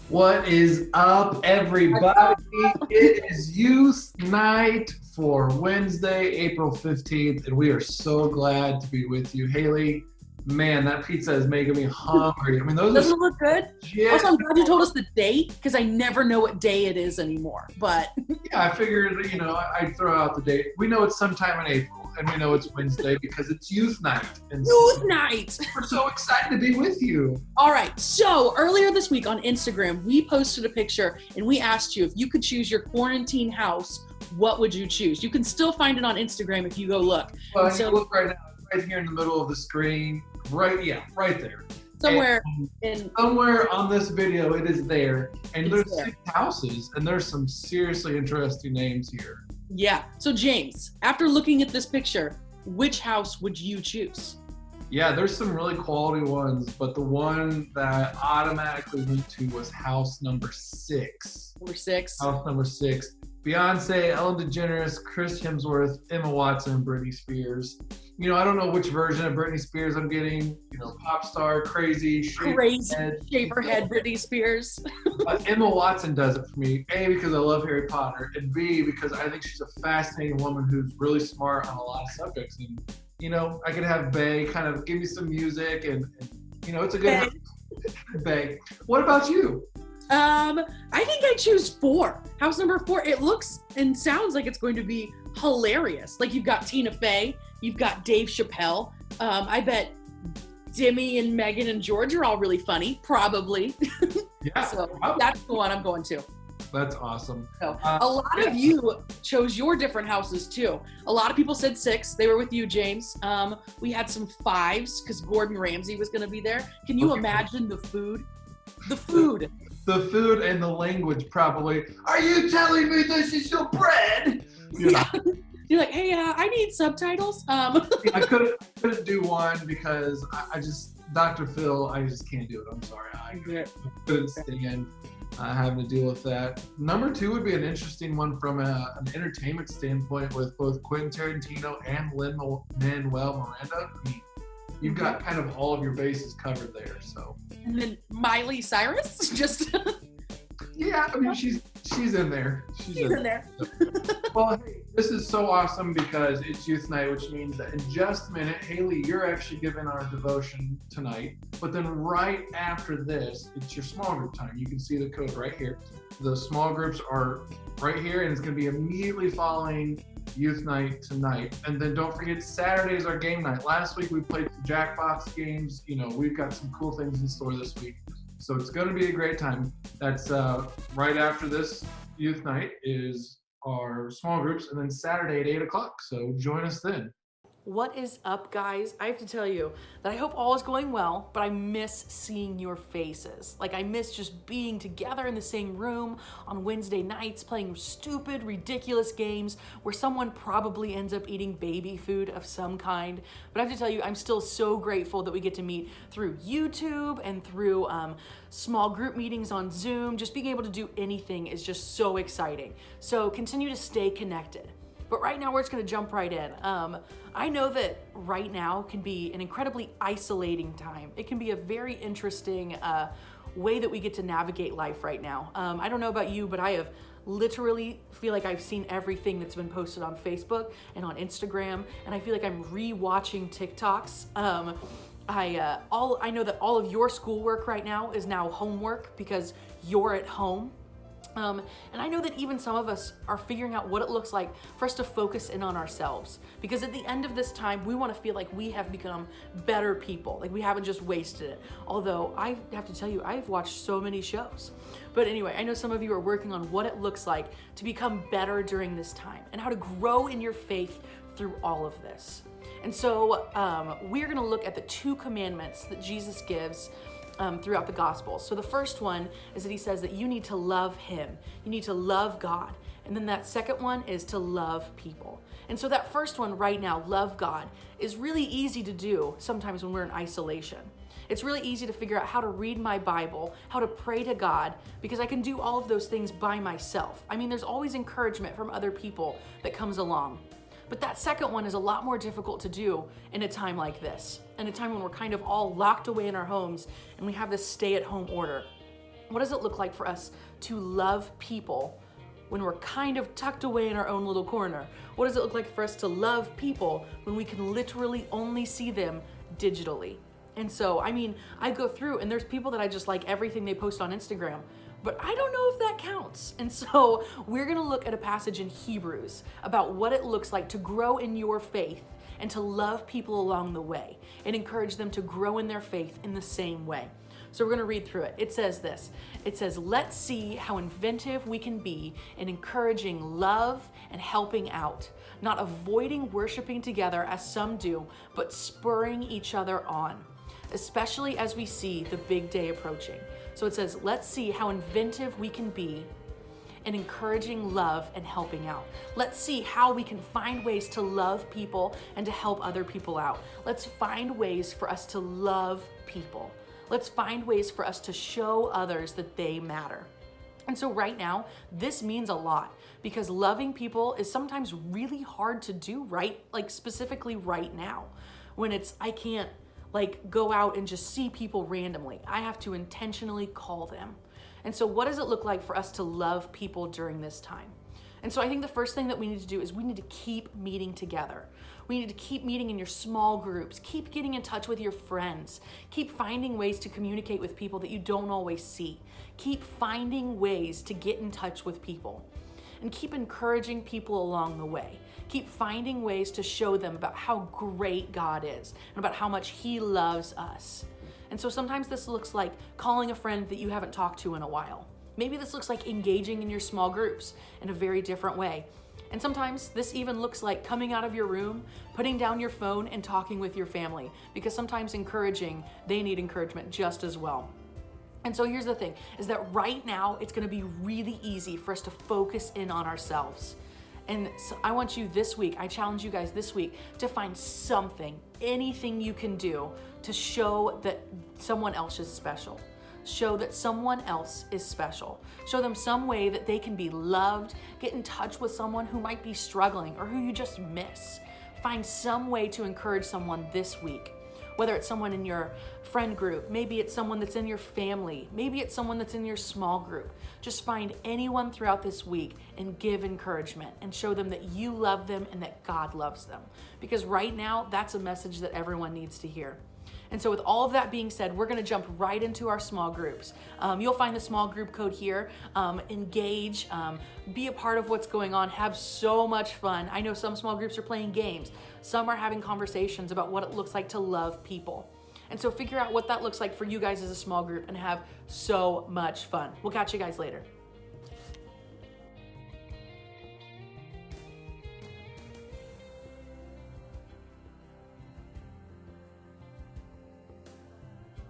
What is up, everybody? It is youth night for Wednesday, April 15th, and we are so glad to be with you. Haley, man, that pizza is making me hungry. I mean, those Doesn't are it look good? yeah, Also, I'm glad you told us the date because I never know what day it is anymore. But yeah, I figured, I'd throw out the date. We know it's sometime in April, and we know it's Wednesday because it's youth night. And youth night. we're so excited to be with you. All right. So earlier this week on Instagram, we posted a picture and we asked you if you could choose your quarantine house, what would you choose? You can still find it on Instagram if you go look. Well, So- you look right now, it's right here in the middle of the screen. Right there. Somewhere And in somewhere on this video, it is there. And It's there's there. 6 houses, and there's some seriously interesting names here. yeah. So James, after looking at this picture, which house would you choose? Yeah, there's some really quality ones, but the one that I automatically went to was house number 6. Number 6. House number 6. Beyonce, Ellen DeGeneres, Chris Hemsworth, Emma Watson, and Britney Spears. I don't know which version of Britney Spears I'm getting. Pop star, crazy, Crazy head. shaver head Britney Spears. Emma Watson does it for me. A, because I love Harry Potter, and B, because I think she's a fascinating woman who's really smart on a lot of subjects. And, I could have Bay kind of give me some music, and it's a good Bay. What about you? I think I choose 4. House number 4. It looks and sounds like it's going to be hilarious. Like you've got Tina Fey, you've got Dave Chappelle. I bet Demi and Megan and George are all really funny, probably. Yeah, So probably. that's the one I'm going to. That's awesome. So a lot of you chose your different houses too. A lot of people said 6. They were with you, James. We had some 5s because Gordon Ramsay was going to be there. Can you Okay. imagine the food? The food. The food and the language, probably. Are you telling me this is your bread? Yeah. You're like, hey, I need subtitles. I couldn't do one because I just, Dr. Phil, I just can't do it. I'm sorry. I couldn't stand having to deal with that. Number 2 would be an interesting one from an entertainment standpoint with both Quentin Tarantino and Lin-Manuel Miranda. I mean, you've got kind of all of your bases covered there. So And then Miley Cyrus, just yeah, I mean she's in there. She's in there. Well, hey, this is so awesome because it's youth night, which means that in just a minute, Haley, you're actually giving our devotion tonight. But then right after this, it's your small group time. You can see the code right here. The small groups are right here, and it's going to be immediately following youth night tonight. And then don't forget, Saturday is our game night. Last week we played some Jackbox games. We've got some cool things in store this week. So it's going to be a great time. That's right after this youth night is our small groups, and then Saturday at 8 o'clock. So join us then. What is up, guys? I have to tell you that I hope all is going well, but I miss seeing your faces. Like, I miss just being together in the same room on Wednesday nights, playing stupid, ridiculous games where someone probably ends up eating baby food of some kind. But I have to tell you, I'm still so grateful that we get to meet through YouTube and through small group meetings on Zoom. Just being able to do anything is just so exciting. So continue to stay connected. But right now, we're just gonna jump right in. I know that right now can be an incredibly isolating time. It can be a very interesting way that we get to navigate life right now. I don't know about you, but I have literally feel like I've seen everything that's been posted on Facebook and on Instagram, and I feel like I'm re-watching TikToks. I know that all of your schoolwork right now is now homework because you're at home. And I know that even some of us are figuring out what it looks like for us to focus in on ourselves. Because at the end of this time, we want to feel like we have become better people, like we haven't just wasted it. Although I have to tell you, I've watched so many shows. But anyway, I know some of you are working on what it looks like to become better during this time and how to grow in your faith through all of this. And so we're going to look at the 2 commandments that Jesus gives throughout the Gospels. So the first one is that he says that you need to love him. You need to love God. And then that second one is to love people. And so that first one right now, love God, is really easy to do sometimes when we're in isolation. It's really easy to figure out how to read my Bible, how to pray to God, because I can do all of those things by myself. I mean, there's always encouragement from other people that comes along. But that second one is a lot more difficult to do in a time like this, in a time when we're kind of all locked away in our homes and we have this stay-at-home order. What does it look like for us to love people when we're kind of tucked away in our own little corner? What does it look like for us to love people when we can literally only see them digitally? And so, I mean, I go through and there's people that I just like everything they post on Instagram, but I don't know if that counts. And so we're gonna look at a passage in Hebrews about what it looks like to grow in your faith and to love people along the way and encourage them to grow in their faith in the same way. So we're gonna read through it. It says this, it says, let's see how inventive we can be in encouraging love and helping out, not avoiding worshiping together as some do, but spurring each other on, especially as we see the big day approaching. So it says, let's see how inventive we can be in encouraging love and helping out. Let's see how we can find ways to love people and to help other people out. Let's find ways for us to love people. Let's find ways for us to show others that they matter. And so right now, this means a lot because loving people is sometimes really hard to do, right? Like specifically right now, when I can't like go out and just see people randomly. I have to intentionally call them. And so what does it look like for us to love people during this time? And so I think the first thing that we need to do is we need to keep meeting together. We need to keep meeting in your small groups. Keep getting in touch with your friends. Keep finding ways to communicate with people that you don't always see. Keep finding ways to get in touch with people. And keep encouraging people along the way. Keep finding ways to show them about how great God is and about how much He loves us. And so sometimes this looks like calling a friend that you haven't talked to in a while. Maybe this looks like engaging in your small groups in a very different way. And sometimes this even looks like coming out of your room, putting down your phone and talking with your family, because sometimes they need encouragement just as well. And so here's the thing, is that right now it's gonna be really easy for us to focus in on ourselves. And so I want you this week, I challenge you guys this week to find something, anything you can do to show that someone else is special. Show that someone else is special. Show them some way that they can be loved. Get in touch with someone who might be struggling or who you just miss. Find some way to encourage someone this week. Whether it's someone in your friend group, maybe it's someone that's in your family, maybe it's someone that's in your small group. Just find anyone throughout this week and give encouragement and show them that you love them and that God loves them. Because right now, that's a message that everyone needs to hear. And so with all of that being said, we're gonna jump right into our small groups. You'll find the small group code here. Engage, be a part of what's going on, have so much fun. I know some small groups are playing games. Some are having conversations about what it looks like to love people. And so figure out what that looks like for you guys as a small group and have so much fun. We'll catch you guys later.